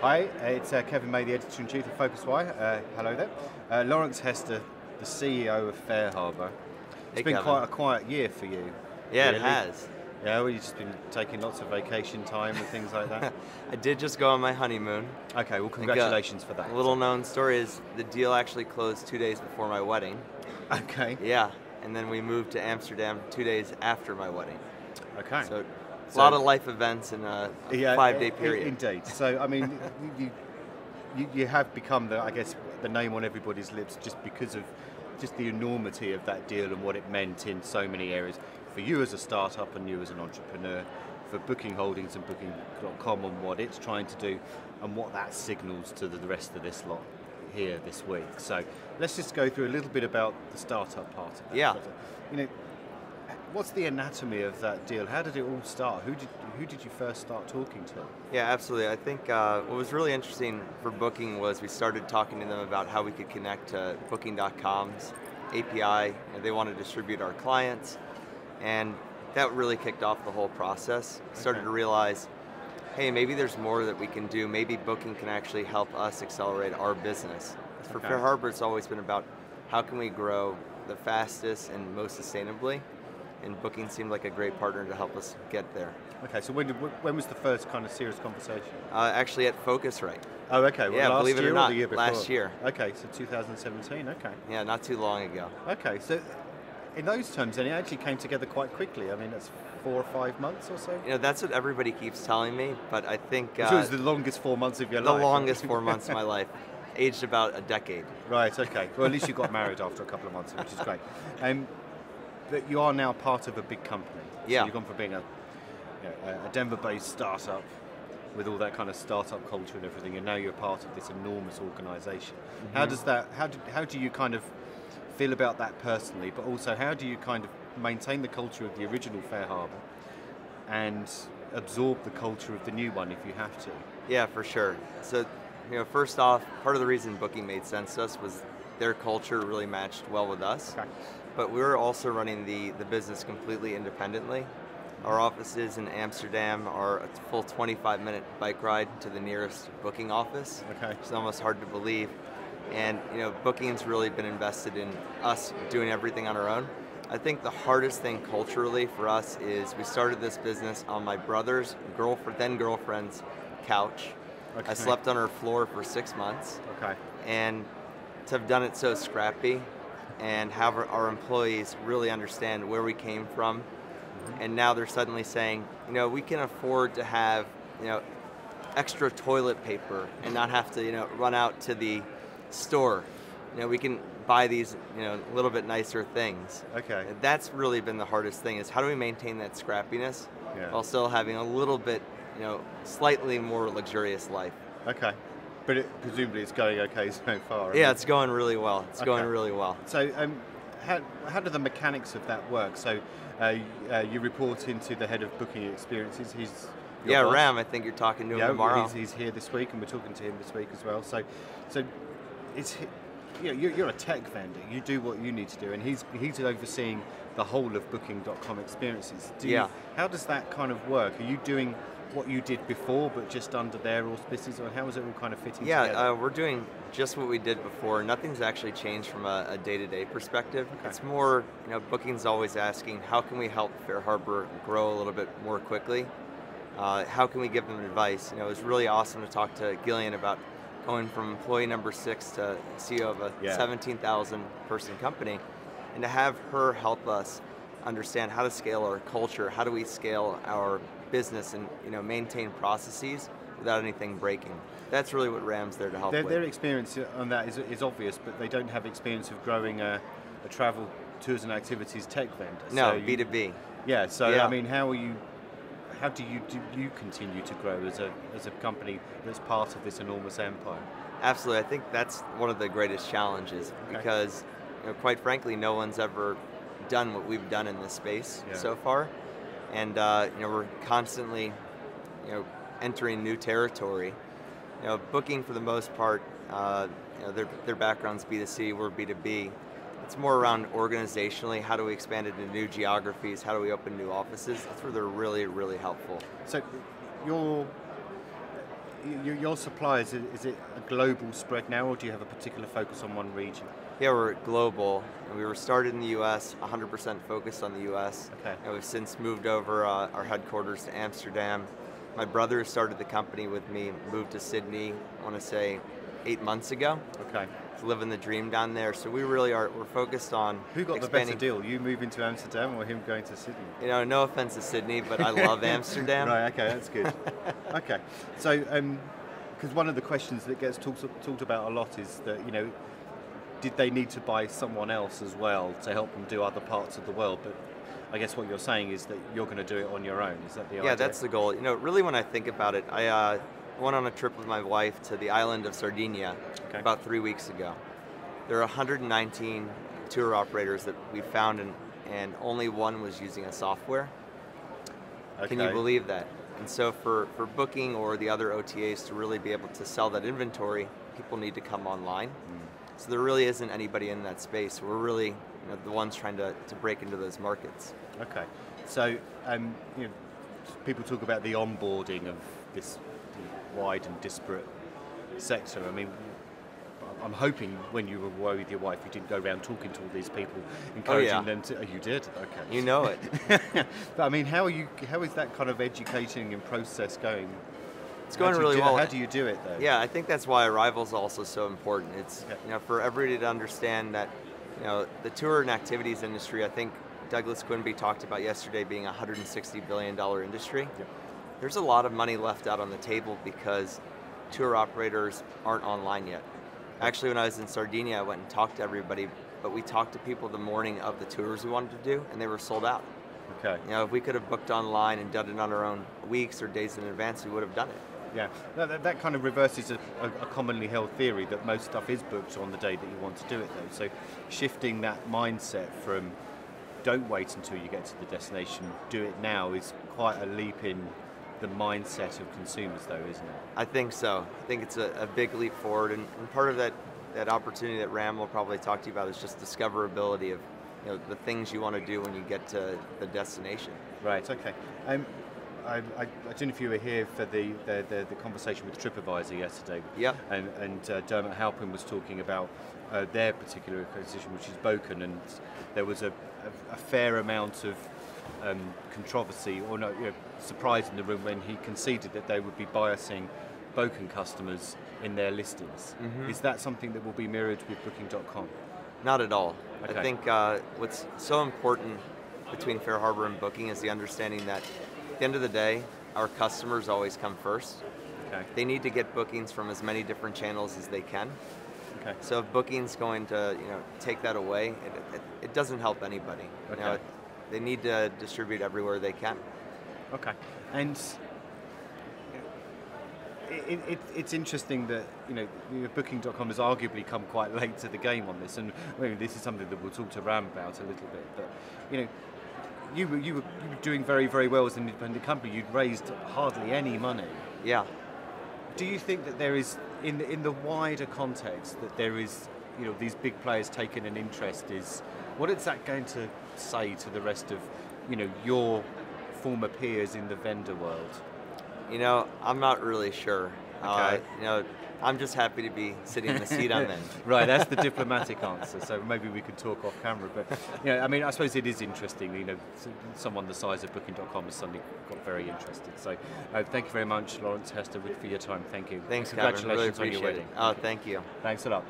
Hi, it's Kevin May, the Editor-in-Chief of FocusWire. Hello there. Lawrence Hester, the CEO of FareHarbor. It's Hey, been Kevin. quite a quiet year for you. Yeah, really. it has. Yeah, well, you've just been taking lots of vacation time and things like that. I did just go on my honeymoon. Okay, well, congratulations for that. A little known story is the deal actually closed 2 days before my wedding. Okay. Yeah, and then we moved to Amsterdam 2 days after my wedding. Okay. So a lot of life events in a 5-day period. Indeed. So, I mean, you have become, I guess, the name on everybody's lips just because of just the enormity of that deal and what it meant in so many areas. For you as a startup and you as an entrepreneur, for Booking Holdings and Booking.com and what it's trying to do and what that signals to the rest of this lot here this week. So let's just go through a little bit about the startup part of that. Yeah. You know, what's the anatomy of that deal? How did it all start? Who did you first start talking to? Yeah, absolutely. I think what was really interesting for Booking was we started talking to them about how we could connect to Booking.com's API. They want to distribute our clients, and that really kicked off the whole process. Started to realize, hey, maybe there's more that we can do. Maybe Booking can actually help us accelerate our business. For FareHarbor, it's always been about how can we grow the fastest and most sustainably, and Booking seemed like a great partner to help us get there. Okay, so when was the first kind of serious conversation? Actually at FocusWire. Oh, okay. Well, yeah, last believe it year or not, the year before? last year. Okay, so 2017, okay. Yeah, not too long ago. Okay, so in those terms, then it actually came together quite quickly. I mean, that's 4 or 5 months or so? You know, that's what everybody keeps telling me, but I think... Which was the longest 4 months of your life. The longest 4 months of my life. Aged about a decade. Right, okay. Well, at least you got married after a couple of months, which is great. But you are now part of a big company. Yeah. So you've gone from being a Denver-based startup with all that kind of startup culture and everything, and now you're part of this enormous organization. Mm-hmm. How do you kind of feel about that personally, but also how do you kind of maintain the culture of the original FareHarbor and absorb the culture of the new one if you have to? Yeah, for sure. So, first off, part of the reason Booking made sense to us was their culture really matched well with us. Okay. But we were also running the business completely independently. Our offices in Amsterdam are a full 25-minute bike ride to the nearest Booking office. Okay. It's almost hard to believe. And Booking's really been invested in us doing everything on our own. I think the hardest thing culturally for us is we started this business on my brother's then girlfriend's couch. Okay. I slept on her floor for 6 months. Okay. And to have done it so scrappy and have our employees really understand where we came from, and now they're suddenly saying, we can afford to have, extra toilet paper and not have to, run out to the store. We can buy these, a little bit nicer things. Okay. And that's really been the hardest thing, is how do we maintain that scrappiness while still having a little bit, slightly more luxurious life. Okay. But presumably it's going okay so far. Yeah, it's going really well. It's going really well. So how do the mechanics of that work? So you report into the head of Booking Experiences. He's your boss. Ram, I think you're talking to him tomorrow. He's here this week, and we're talking to him this week as well. So it's you're a tech vendor. You do what you need to do, and he's overseeing the whole of Booking.com Experiences. How does that kind of work? Are you doing what you did before, but just under their auspices, or how is it all kind of fitting together? Yeah, we're doing just what we did before. Nothing's actually changed from a day-to-day perspective. Okay. It's more, Booking's always asking, how can we help FareHarbor grow a little bit more quickly? How can we give them advice? It was really awesome to talk to Gillian about going from employee number 6 to CEO of a 17,000 person company, and to have her help us understand how to scale our culture, how do we scale our business and maintain processes without anything breaking. That's really what Ram's there to help with. Their experience on that is obvious, but they don't have experience of growing a travel, tours and activities tech vendor. No, so B2B. Yeah, so I mean, how do you continue to grow as a company that's part of this enormous empire? Absolutely, I think that's one of the greatest challenges, because quite frankly, no one's ever done what we've done in this space so far. And we're constantly, entering new territory. Booking for the most part, their background's B2C, we're B2B. It's more around organizationally, how do we expand into new geographies, how do we open new offices? That's where they're really, really helpful. So your suppliers, is it a global spread now, or do you have a particular focus on one region? Yeah, we're global. We were started in the U.S., 100% focused on the U.S. Okay. And we've since moved over our headquarters to Amsterdam. My brother started the company with me, moved to Sydney, I want to say 8 months ago. Okay. He's living the dream down there. So we really we're focused on Who got expanding. the better deal, you moving to Amsterdam or him going to Sydney? You know, no offense to Sydney, but I love Amsterdam. Right, okay, that's good. Okay, so, because one of the questions that gets talked about a lot is that, you know, did they need to buy someone else as well to help them do other parts of the world? But I guess what you're saying is that you're going to do it on your own. Is that the idea? Yeah, that's the goal. You know, really when I think about it, I went on a trip with my wife to the island of Sardinia about 3 weeks ago. There are 119 tour operators that we found, and only one was using a software. Okay. Can you believe that? And so for booking or the other OTAs to really be able to sell that inventory, people need to come online. So there really isn't anybody in that space. We're really the ones trying to break into those markets. Okay, so you know, people talk about the onboarding of this wide and disparate sector. I mean, I'm hoping when you were away with your wife, you didn't go around talking to all these people, encouraging them to. Oh, you did? Okay. You know it. But I mean, how is that kind of educating and process going? It's going really well. How do you do it though? Yeah, I think that's why Arival is also so important. It's for everybody to understand that the tour and activities industry. I think Douglas Quimby talked about yesterday being a $160 billion industry. Yep. There's a lot of money left out on the table because tour operators aren't online yet. Actually, when I was in Sardinia, I went and talked to everybody, but we talked to people the morning of the tours we wanted to do, and they were sold out. Okay. If we could have booked online and done it on our own weeks or days in advance, we would have done it. Yeah, that kind of reverses a commonly held theory that most stuff is booked on the day that you want to do it though. So shifting that mindset from don't wait until you get to the destination, do it now is quite a leap in the mindset of consumers though, isn't it? I think so. I think it's a big leap forward, and part of that opportunity that Ram will probably talk to you about is just discoverability of the things you want to do when you get to the destination. Right, okay. I don't know if you were here for the conversation with TripAdvisor yesterday. Yeah. And Dermot Halpin was talking about their particular acquisition, which is Boken, and there was a fair amount of controversy or surprise in the room when he conceded that they would be biasing Boken customers in their listings. Mm-hmm. Is that something that will be mirrored with Booking.com? Not at all. Okay. I think what's so important between FareHarbor and Booking is the understanding that at the end of the day, our customers always come first. Okay. They need to get bookings from as many different channels as they can. Okay. So if Booking's going to take that away, it doesn't help anybody. Okay. They need to distribute everywhere they can. Okay. And it's interesting that Booking.com has arguably come quite late to the game on this, and maybe this is something that we'll talk to Ram about a little bit. But you were doing very, very well as an independent company. You'd raised hardly any money. Yeah. Do you think that there is, in the wider context, that there is these big players taking an interest? What is that going to say to the rest of your former peers in the vendor world? I'm not really sure. Okay. I'm just happy to be sitting in the seat I'm in. Right, that's the diplomatic answer. So maybe we could talk off camera. But I mean, I suppose it is interesting. Someone the size of Booking.com has suddenly got very interested. So thank you very much, Lawrence, Hester, for your time. Thank you. Thanks, Congratulations Kevin. Really appreciate on your wedding. Oh, thank you. Thanks a lot.